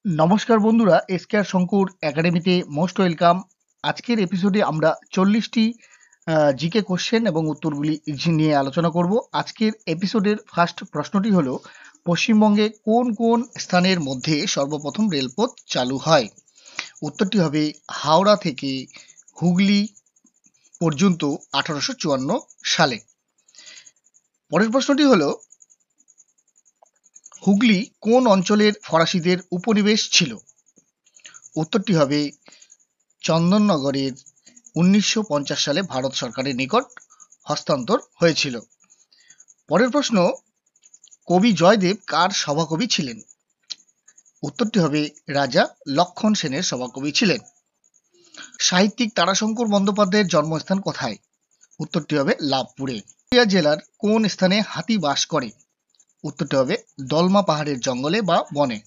নমস্কার বন্ধুরা, এসকেআর শঙ্কুর একাডেমিতে মোস্ট ওয়েলকাম। আজকের এপিসোডে আমরা 40টি জিকে কোশ্চেন এবং উত্তরগুলি নিয়ে আলোচনা করব। আজকের এপিসোডের ফার্স্ট প্রশ্নটি হলো, পশ্চিমবঙ্গে কোন কোন স্থানের মধ্যে সর্বপ্রথম রেলপথ চালু হয়? উত্তরটি হবে হাওড়া থেকে হুগলি পর্যন্ত 1854 সালে। পরের প্রশ্নটি হলো, হুগলি কোন অঞ্চলের ফরাসিদের উপনিবেশ ছিল? উত্তরটি হবে চন্দননগরের 1950 সালে ভারত সরকারের নিকট হস্তান্তর হয়েছিল। পরের প্রশ্ন, কবি জয়দেব কার সভাকবি ছিলেন? উত্তরটি হবে রাজা লক্ষণ সেনের সভাকবি ছিলেন। সাহিত্যিক তারাশঙ্কর বন্দ্যোপাধ্যায়ের জন্মস্থান কোথায়? উত্তরটি হবে লাভপুরে। পুরুলিয়া জেলার কোন স্থানে হাতি বাস করে? উত্তরটি হবে দলমা পাহাড়ের জঙ্গলে বা বনে।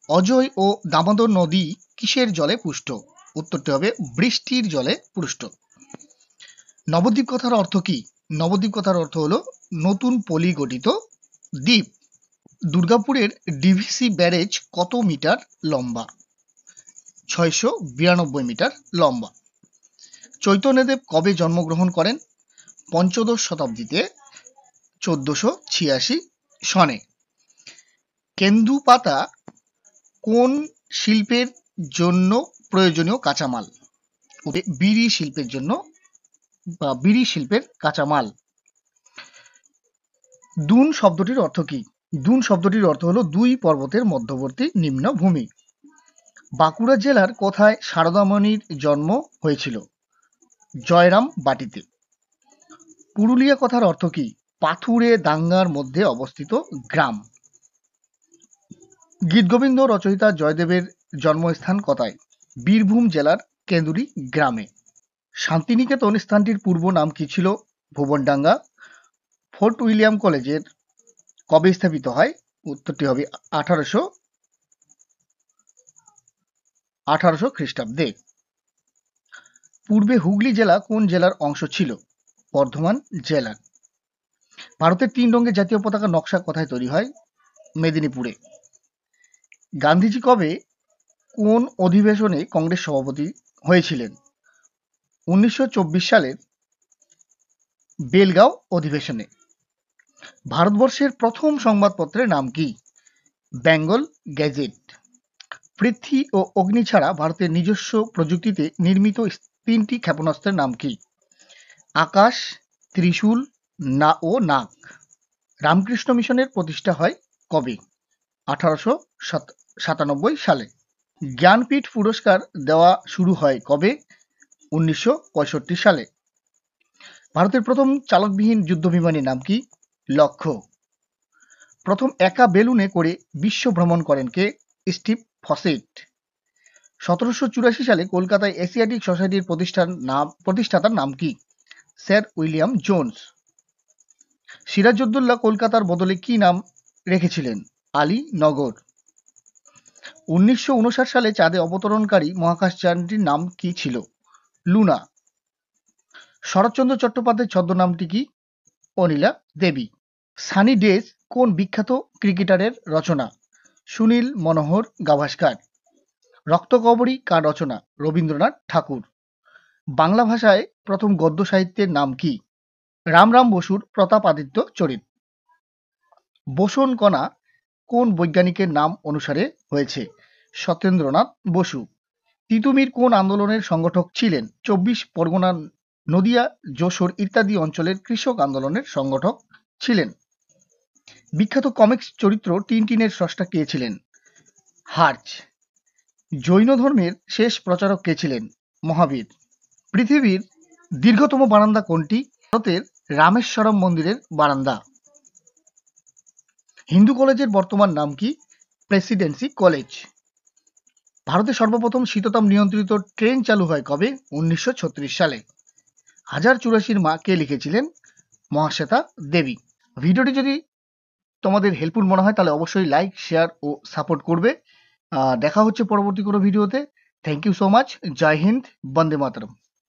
অজয় ও দামোদর নদী কিসের জলে পুষ্ট? উত্তরটি হবে বৃষ্টির জলে পুষ্ট। নবদ্বীপ কথার অর্থ কি? নবদ্বীপ কথার অর্থ হলো নতুন পলি গঠিত দ্বীপ। দুর্গাপুরের ডিভিসি ব্যারেজ কত মিটার লম্বা? 692 মিটার লম্বা। চৈতন্যদেব কবে জন্মগ্রহণ করেন? পঞ্চদশ শতাব্দীতে 1486 সনে। কেন্দু পাতা কোন শিল্পের জন্য প্রয়োজনীয় কাঁচামাল? বিড়ি শিল্পের জন্য বা বিড়ি শিল্পের কাঁচামাল। দুন শব্দটির অর্থ কি? দুন শব্দটির অর্থ হলো দুই পর্বতের মধ্যবর্তী নিম্নভূমি। বাঁকুড়া জেলার কোথায় সারদামণির জন্ম হয়েছিল? জয়রাম বাটিতে। পুরুলিয়া কথার অর্থ কি? পাথুরে দাঙ্গার মধ্যে অবস্থিত গ্রাম। গীতগোবিন্দ রচয়িতা জয়দেবের জন্মস্থান কোথায়? বীরভূম জেলার কেন্দুরি গ্রামে। শান্তিনিকেতন স্থানটির পূর্ব নাম কি ছিল? ভুবনডাঙ্গা। ফোর্ট উইলিয়াম কলেজের কবে স্থাপিত হয়? উত্তরটি হবে 1800 খ্রিস্টাব্দে। পূর্বে হুগলি জেলা কোন জেলার অংশ ছিল? বর্ধমান জেলার। ভারতের 3 রঙের জাতীয় পতাকা নকশা কোথায় তৈরি হয়? মেদিনীপুরে। গান্ধীজি কবে কোন অধিবেশনে কংগ্রেস সভাপতি হয়েছিলেন? 1924 সালের বেলগাঁও অধিবেশনে। ভারতবর্ষের প্রথম সংবাদপত্রের নাম কি? বেঙ্গল গ্যাজেট। পৃথ্বী ও অগ্নি ছাড়া ভারতের নিজস্ব প্রযুক্তিতে নির্মিত 3টি ক্ষেপণাস্ত্রের নাম কি? আকাশ, ত্রিশূল ও নাগ। রামকৃষ্ণ মিশনের প্রতিষ্ঠা হয় কবে? 1897 সালে। জ্ঞানপীঠ পুরস্কার দেওয়া শুরু হয় কবে? 1965 সালে। ভারতের প্রথম চালকবিহীন যুদ্ধবিমানের নাম কি? লক্ষ্য। প্রথম একা বেলুনে করে বিশ্ব ভ্রমণ করেন কে? Steve faucet. 1784 সালে কলকাতায় এশিয়াটিক সোসাইটির প্রতিষ্ঠাতার নাম কি? Sir William Jones. সিরাজউদ্দৌলা কলকাতার বদলে কি নাম রেখেছিলেন? আলীনগর। 1959 সালে চাঁদে অবতরণকারী মহাকাশযানটির নাম কি ছিল? লুনা। শরৎচন্দ্র চট্টোপাধ্যায়ের ছদ্মনামটি কি? অনিলা দেবী। সানি ডেজ কোন বিখ্যাত ক্রিকেটারের রচনা? সুনীল মনোহর গাভাস্কার। রক্তকরবী কার রচনা? রবীন্দ্রনাথ ঠাকুর। বাংলা ভাষায় প্রথম গদ্য সাহিত্যের নাম কি? রামরাম বসুর প্রতাপাদিত্য চরিত। বোসন কণা কোন বৈজ্ঞানিকের নাম অনুসারে হয়েছে? সত্যেন্দ্রনাথ বসু। তিতুমির কোন আন্দোলনের সংগঠক ছিলেন? 24 পরগনা, নদিয়া, যশোর ইত্যাদি অঞ্চলের কৃষক আন্দোলনের সংগঠক ছিলেন। বিখ্যাত কমিক্স চরিত্র টিনটিনের স্রষ্টা কে ছিলেন? হার্চ। জৈন ধর্মের শেষ প্রচারক কে ছিলেন? মহাবীর। পৃথিবীর দীর্ঘতম বারান্দা কোনটি? ভারতের রামেশ্বরম মন্দিরের বারান্দা। হিন্দু কলেজের বর্তমান নাম কি? Presidency college. ভারতে সর্বপ্রথম শীততাপ নিয়ন্ত্রিত ট্রেন চালু হয় কবে? 1936 সালে। 1084 মা কে লিখেছিলেন? মহাশ্বেতা দেবী। ভিডিওটি যদি তোমাদের হেল্পফুল মনে হয় তাহলে অবশ্যই লাইক, শেয়ার ও সাপোর্ট করবে। দেখা হচ্ছে পরবর্তী কোনো ভিডিওতে। Thank you so much. জয় হিন্দ, বন্দে মাতরম।